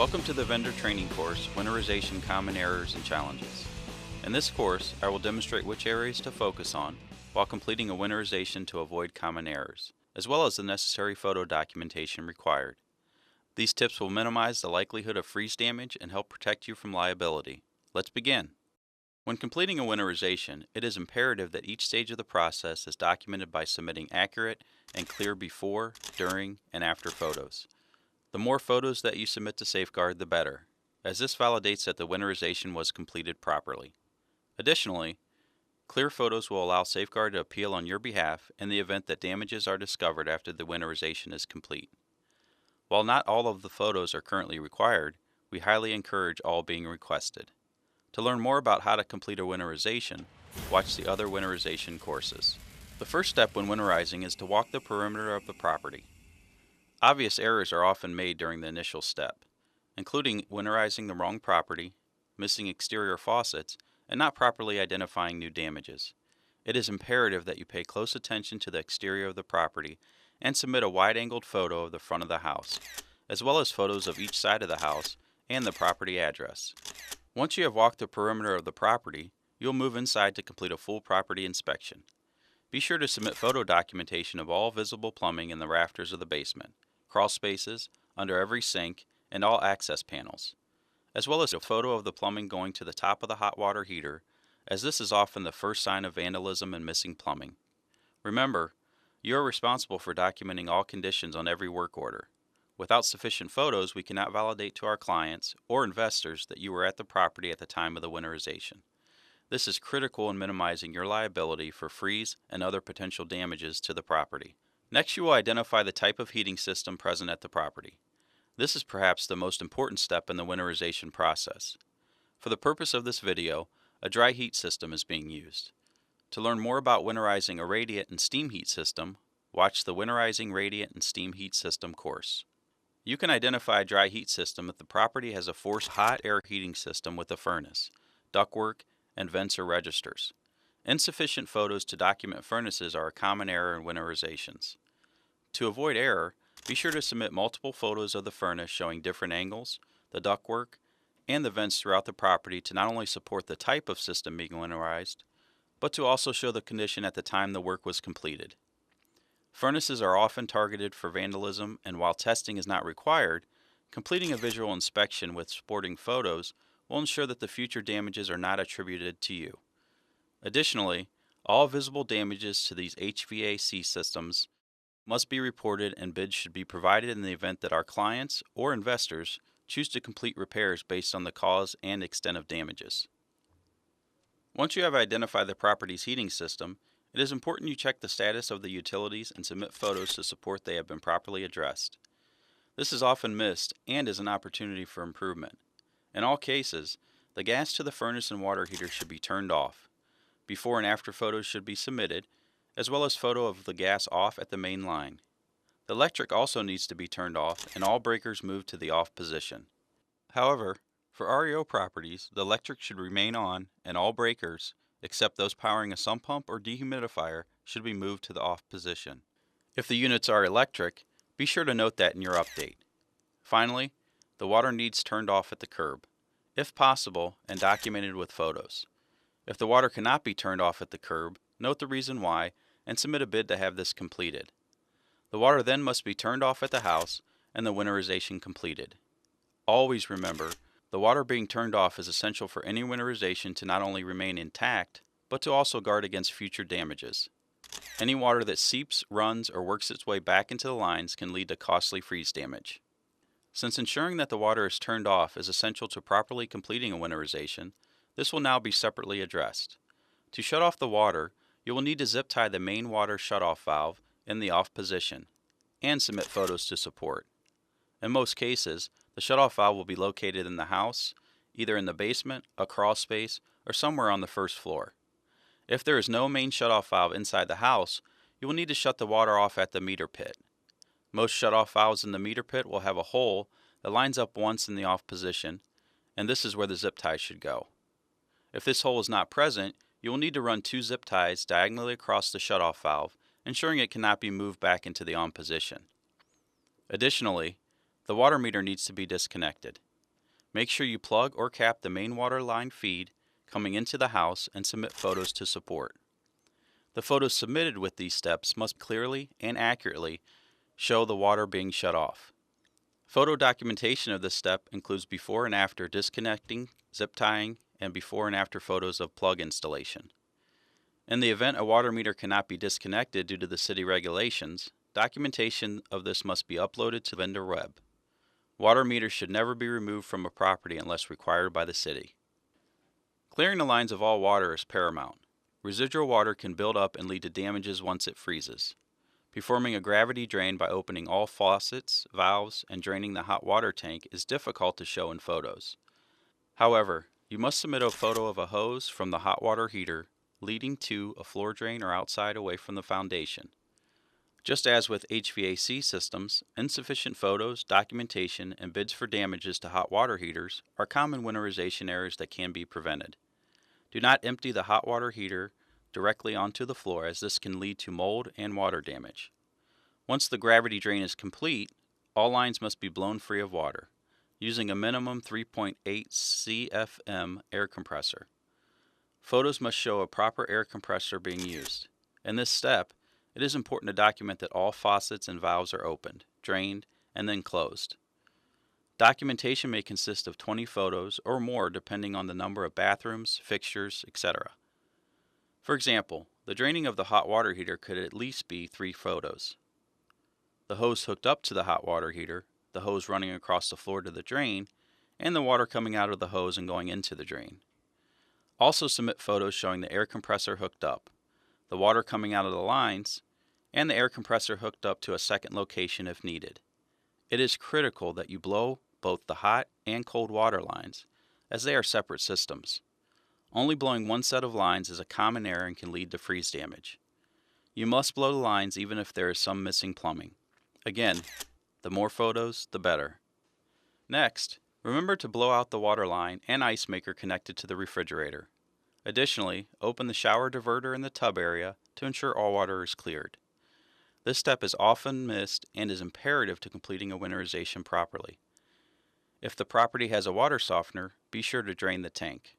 Welcome to the vendor training course, Winterization Common Errors and Challenges. In this course, I will demonstrate which areas to focus on while completing a winterization to avoid common errors, as well as the necessary photo documentation required. These tips will minimize the likelihood of freeze damage and help protect you from liability. Let's begin. When completing a winterization, it is imperative that each stage of the process is documented by submitting accurate and clear before, during, and after photos. The more photos that you submit to Safeguard, the better, as this validates that the winterization was completed properly. Additionally, clear photos will allow Safeguard to appeal on your behalf in the event that damages are discovered after the winterization is complete. While not all of the photos are currently required, we highly encourage all being requested. To learn more about how to complete a winterization, watch the other winterization courses. The first step when winterizing is to walk the perimeter of the property. Obvious errors are often made during the initial step, including winterizing the wrong property, missing exterior faucets, and not properly identifying new damages. It is imperative that you pay close attention to the exterior of the property and submit a wide-angled photo of the front of the house, as well as photos of each side of the house and the property address. Once you have walked the perimeter of the property, you'll move inside to complete a full property inspection. Be sure to submit photo documentation of all visible plumbing in the rafters of the basement, crawl spaces, under every sink, and all access panels, as well as a photo of the plumbing going to the top of the hot water heater, as this is often the first sign of vandalism and missing plumbing. Remember, you are responsible for documenting all conditions on every work order. Without sufficient photos, we cannot validate to our clients or investors that you were at the property at the time of the winterization. This is critical in minimizing your liability for freeze and other potential damages to the property. Next, you will identify the type of heating system present at the property. This is perhaps the most important step in the winterization process. For the purpose of this video, a dry heat system is being used. To learn more about winterizing a radiant and steam heat system, watch the Winterizing Radiant and Steam Heat System course. You can identify a dry heat system if the property has a forced hot air heating system with a furnace, ductwork, and vents or registers. Insufficient photos to document furnaces are a common error in winterizations. To avoid error, be sure to submit multiple photos of the furnace showing different angles, the ductwork, and the vents throughout the property to not only support the type of system being winterized, but to also show the condition at the time the work was completed. Furnaces are often targeted for vandalism, and while testing is not required, completing a visual inspection with supporting photos will ensure that the future damages are not attributed to you. Additionally, all visible damages to these HVAC systems must be reported, and bids should be provided in the event that our clients or investors choose to complete repairs based on the cause and extent of damages. Once you have identified the property's heating system, it is important you check the status of the utilities and submit photos to support they have been properly addressed. This is often missed and is an opportunity for improvement. In all cases, the gas to the furnace and water heater should be turned off. Before and after photos should be submitted, as well as photo of the gas off at the main line. The electric also needs to be turned off and all breakers moved to the off position. However, for REO properties, the electric should remain on and all breakers, except those powering a sump pump or dehumidifier, should be moved to the off position. If the units are electric, be sure to note that in your update. Finally, the water needs turned off at the curb, if possible, and documented with photos. If the water cannot be turned off at the curb, note the reason why and submit a bid to have this completed. The water then must be turned off at the house and the winterization completed. Always remember, the water being turned off is essential for any winterization to not only remain intact, but to also guard against future damages. Any water that seeps, runs, or works its way back into the lines can lead to costly freeze damage. Since ensuring that the water is turned off is essential to properly completing a winterization, this will now be separately addressed. To shut off the water, you will need to zip tie the main water shutoff valve in the off position and submit photos to support. In most cases, the shutoff valve will be located in the house, either in the basement, a crawl space, or somewhere on the first floor. If there is no main shutoff valve inside the house, you will need to shut the water off at the meter pit. Most shutoff valves in the meter pit will have a hole that lines up once in the off position, and this is where the zip tie should go. If this hole is not present, you will need to run 2 zip ties diagonally across the shutoff valve, ensuring it cannot be moved back into the on position. Additionally, the water meter needs to be disconnected. Make sure you plug or cap the main water line feed coming into the house and submit photos to support. The photos submitted with these steps must clearly and accurately show the water being shut off. Photo documentation of this step includes before and after disconnecting, zip tying, and before and after photos of plug installation. In the event a water meter cannot be disconnected due to the city regulations, documentation of this must be uploaded to vendor web. Water meters should never be removed from a property unless required by the city. Clearing the lines of all water is paramount. Residual water can build up and lead to damages once it freezes. Performing a gravity drain by opening all faucets, valves, and draining the hot water tank is difficult to show in photos. However, you must submit a photo of a hose from the hot water heater leading to a floor drain or outside away from the foundation. Just as with HVAC systems, insufficient photos, documentation, and bids for damages to hot water heaters are common winterization errors that can be prevented. Do not empty the hot water heater directly onto the floor, as this can lead to mold and water damage. Once the gravity drain is complete, all lines must be blown free of water, using a minimum 3.8 CFM air compressor. Photos must show a proper air compressor being used. In this step, it is important to document that all faucets and valves are opened, drained, and then closed. Documentation may consist of 20 photos or more depending on the number of bathrooms, fixtures, etc. For example, the draining of the hot water heater could at least be 3 photos. The hose hooked up to the hot water heater, the hose running across the floor to the drain, and the water coming out of the hose and going into the drain. Also submit photos showing the air compressor hooked up, the water coming out of the lines, and the air compressor hooked up to a second location if needed. It is critical that you blow both the hot and cold water lines, as they are separate systems. Only blowing one set of lines is a common error and can lead to freeze damage. You must blow the lines even if there is some missing plumbing. Again, the more photos, the better. Next, remember to blow out the water line and ice maker connected to the refrigerator. Additionally, open the shower diverter in the tub area to ensure all water is cleared. This step is often missed and is imperative to completing a winterization properly. If the property has a water softener, be sure to drain the tank.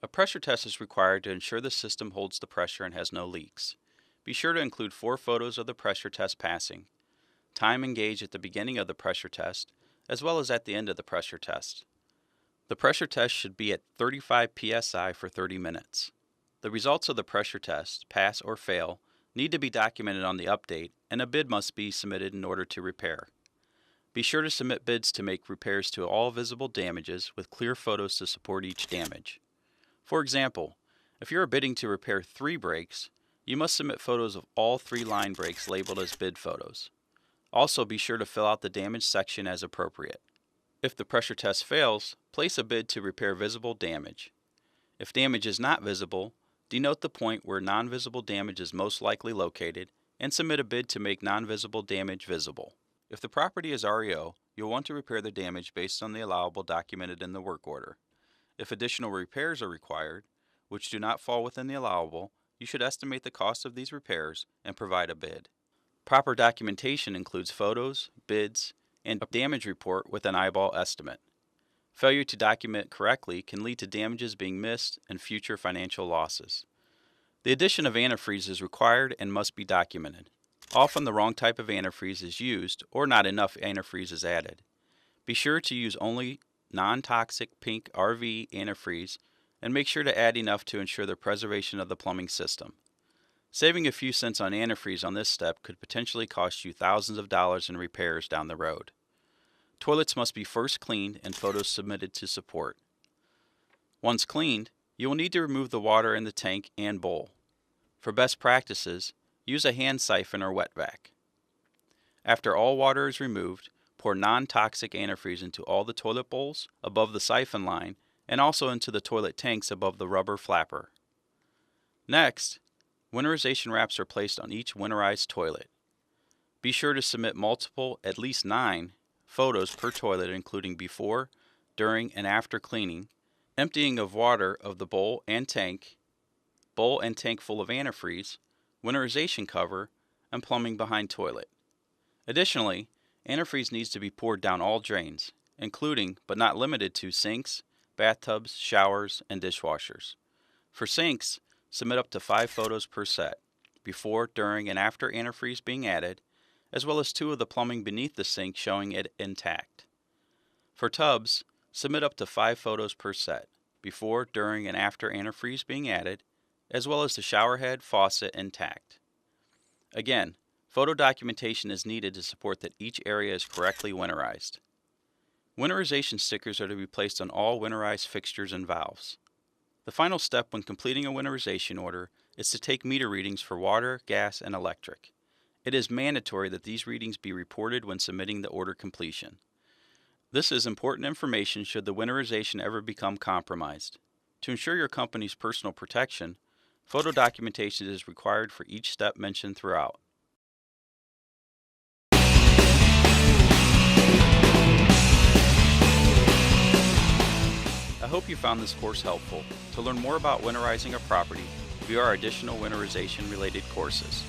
A pressure test is required to ensure the system holds the pressure and has no leaks. Be sure to include 4 photos of the pressure test passing, time and gauge at the beginning of the pressure test, as well as at the end of the pressure test. The pressure test should be at 35 psi for 30 minutes. The results of the pressure test, pass or fail, need to be documented on the update, and a bid must be submitted in order to repair. Be sure to submit bids to make repairs to all visible damages with clear photos to support each damage. For example, if you are bidding to repair 3 breaks, you must submit photos of all 3 line breaks labeled as bid photos. Also, be sure to fill out the damage section as appropriate. If the pressure test fails, place a bid to repair visible damage. If damage is not visible, denote the point where non-visible damage is most likely located and submit a bid to make non-visible damage visible. If the property is REO, you'll want to repair the damage based on the allowable documented in the work order. If additional repairs are required, which do not fall within the allowable, you should estimate the cost of these repairs and provide a bid. Proper documentation includes photos, bids, and a damage report with an eyeball estimate. Failure to document correctly can lead to damages being missed and future financial losses. The addition of antifreeze is required and must be documented. Often the wrong type of antifreeze is used or not enough antifreeze is added. Be sure to use only non-toxic pink RV antifreeze and make sure to add enough to ensure the preservation of the plumbing system. Saving a few cents on antifreeze on this step could potentially cost you thousands of dollars in repairs down the road. Toilets must be first cleaned and photos submitted to support. Once cleaned, you will need to remove the water in the tank and bowl. For best practices, use a hand siphon or wet vac. After all water is removed, pour non-toxic antifreeze into all the toilet bowls above the siphon line and also into the toilet tanks above the rubber flapper. Next, winterization wraps are placed on each winterized toilet. Be sure to submit multiple, at least 9, photos per toilet including before, during, and after cleaning, emptying of water of the bowl and tank full of antifreeze, winterization cover, and plumbing behind toilet. Additionally, antifreeze needs to be poured down all drains. including but not limited to sinks, bathtubs, showers, and dishwashers. For sinks, submit up to 5 photos per set, before, during, and after antifreeze being added, as well as 2 of the plumbing beneath the sink showing it intact. For tubs, submit up to 5 photos per set, before, during, and after antifreeze being added, as well as the shower head, faucet intact. Again, photo documentation is needed to support that each area is correctly winterized. Winterization stickers are to be placed on all winterized fixtures and valves. The final step when completing a winterization order is to take meter readings for water, gas, and electric. It is mandatory that these readings be reported when submitting the order completion. This is important information should the winterization ever become compromised. To ensure your company's personal protection, photo documentation is required for each step mentioned throughout. I hope you found this course helpful. To learn more about winterizing a property, view our additional winterization related courses.